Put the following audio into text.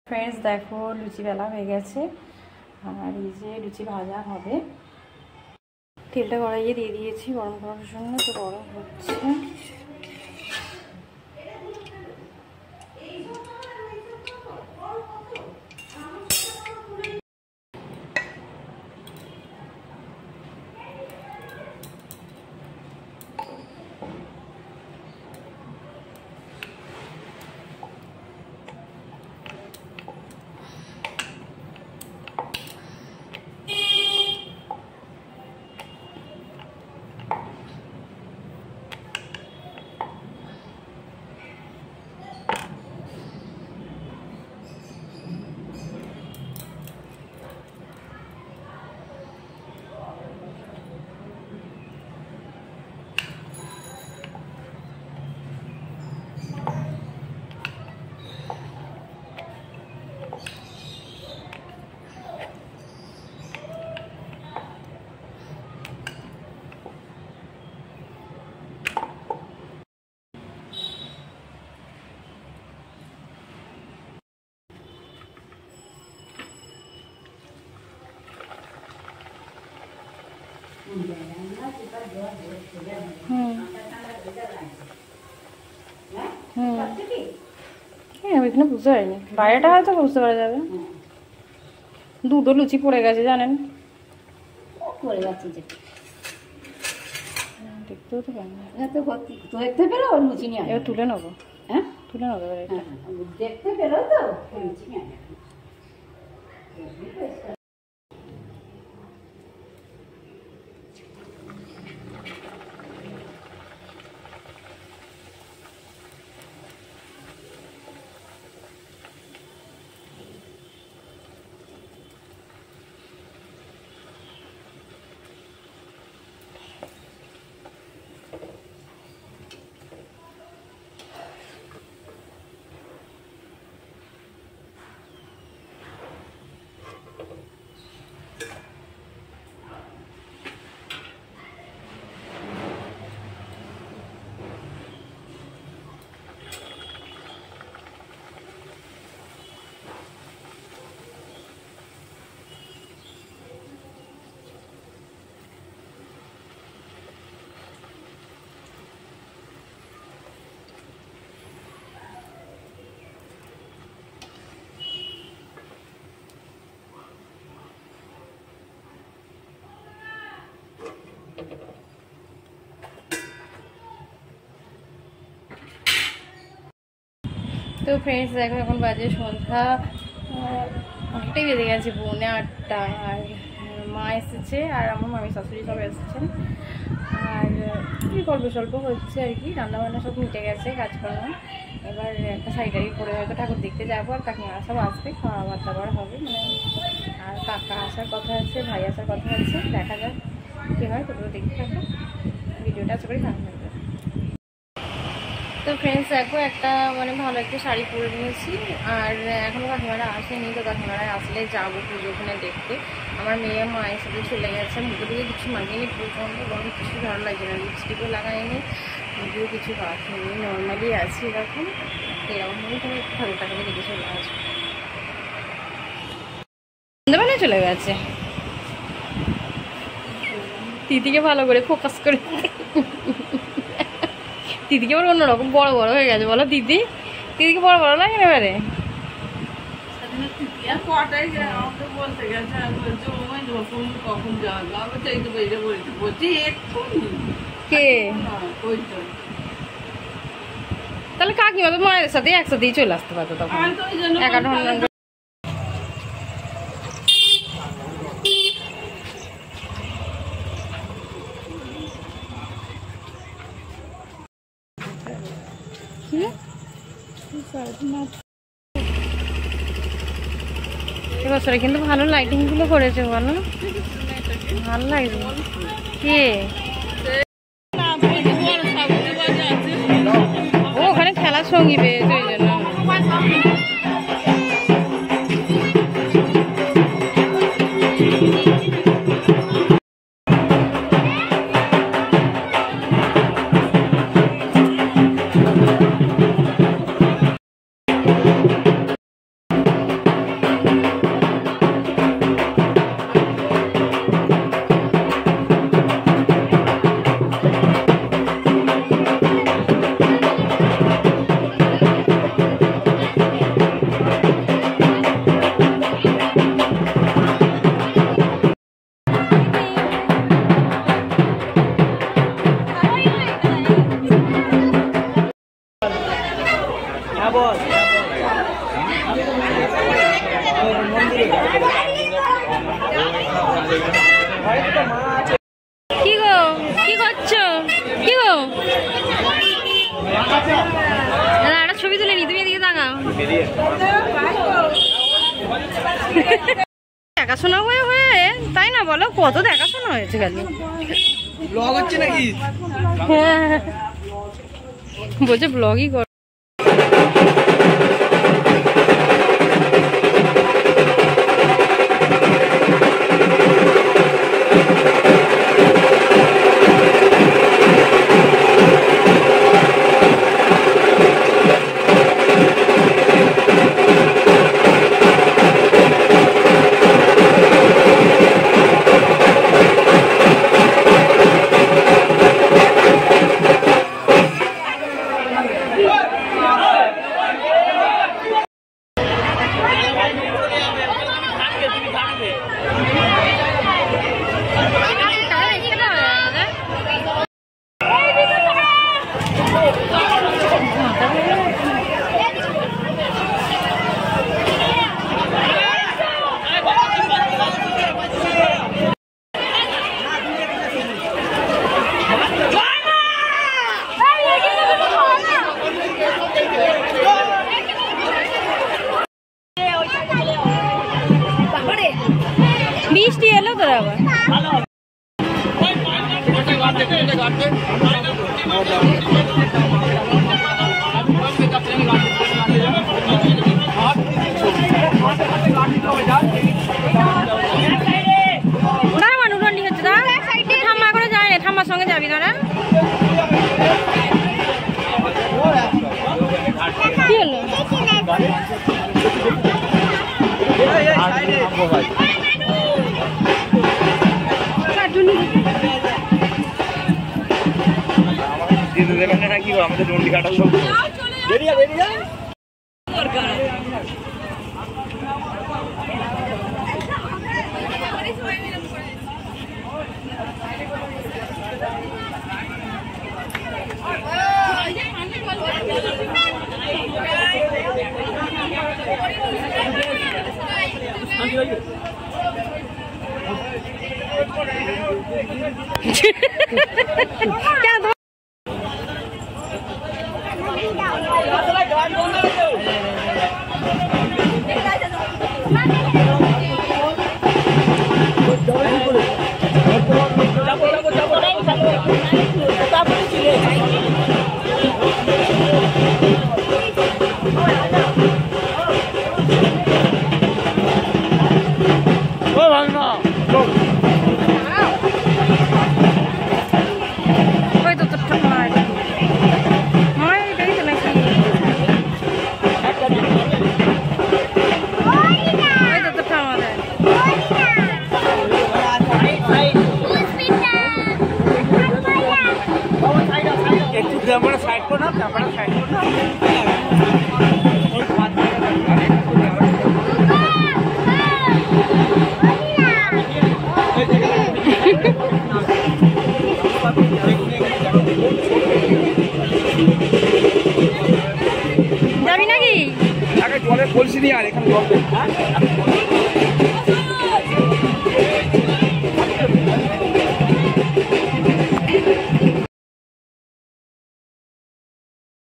Friends देखो लुचि बेला हो गेছে আর এই যে লুচি ভাজা হবে। তেলটা কড়াইয়ে দিয়ে দিয়েছি গরম করার জন্য, তো গরম হচ্ছে। এখানে বুঝতে পারিনি, বাইরেটা হয়তো বুঝতে পারা যাবে। দুটো লুচি পড়ে গেছে জানেন, পড়ে গেছে যে দেখতেও তো পারি না। দেখতে পেলো ওর লুচি নিয়ে এবার তুলে নেবো। হ্যাঁ তুলে নেবো এটা। দেখতে পেলো তো লুচি নিয়ে তো ফ্রেন্ডস দেখো এখন বাজে সন্ধ্যা অনেকটাই বেজে গেছে, 8:45। আর মা এসেছে আর আমার মামি শাশুড়ি সব এসেছেন। আর কী গল্প স্বল্প হচ্ছে আর কি, রান্নাবান্না সব মিটে গেছে কাজকর্ম। এবার একটা শাড়ি পরে হয়তো ঠাকুর দেখতে যাবো, আর কাকিমারা সব আসবে, খাওয়া দাওয়া হবে মানে। আর কাকা আসার কথা আছে, ভাই আসার কথা আছে, দেখা যাক কী হয়। তোমরা দেখতে থাকো ভিডিওটা, আশা করি ভালো লাগবে। তো ফ্রেন্ডস দেখো একটা মানে ভালো একটা শাড়ি পরে নিয়েছি, আর এখনও কাকিমারা আসেনি। তো কাকিমারা আসলে যাবো পুজো ওখানে দেখতে। আমার মেয়ে মায়ের সাথে চলে গেছে, মুখে দিকে কিছু মাগিনি, প্রচণ্ড গরম, কিছু ভালো লাগছে না, লিপস্টিকও লাগাইনি, মুখেও কিছু রাখিনি, নর্মালি আছি এরকম। এরকমভাবে তুমি ঠাকুরটাকে দেখে চলে আসবে। সন্ধ্যাবেলায় চলে গেছে, দিদিকে ভালো করে ফোকাস করে। দিদিকে আবার অন্যরকম বড় বড় হয়ে গেছে বলো। দিদিকে বড় বড় লাগে না এবারে। কে তাহলে কাকিমা তো মায়ের সাথে একসাথেই চলে আসতে পারতো তখন। 11 এবছরে কিন্তু ভালো লাইটিং গুলো করেছে, বলো ভালো লাগছে। কে ওখানে খেলার সঙ্গী পেয়েছে ওই জন্য। কি গো, কি করছো? কি গো, একটা ছবি তুলে নি, তুমি এদিকে তাকাও। দেখাশোনা হয়ে হয়ে তাই না বলো, কত দেখাশোনা হয়েছে খালি। ব্লগ হচ্ছে নাকি? হ্যাঁ বলছে ব্লগই কর। বৃষ্টি এলো তো আবার। ঠাম্মা করে যায় না, ঠাম্মার সঙ্গে যাবি দাঁড়া। কি হলো? নাকি আমাদের ডন্ডি কাটাল বেরিয়ে বেরিয়ে क्या दो साइड को ना साइड को ना যাবি নাকি? আগে জলে বলছি নি আর এখানে জল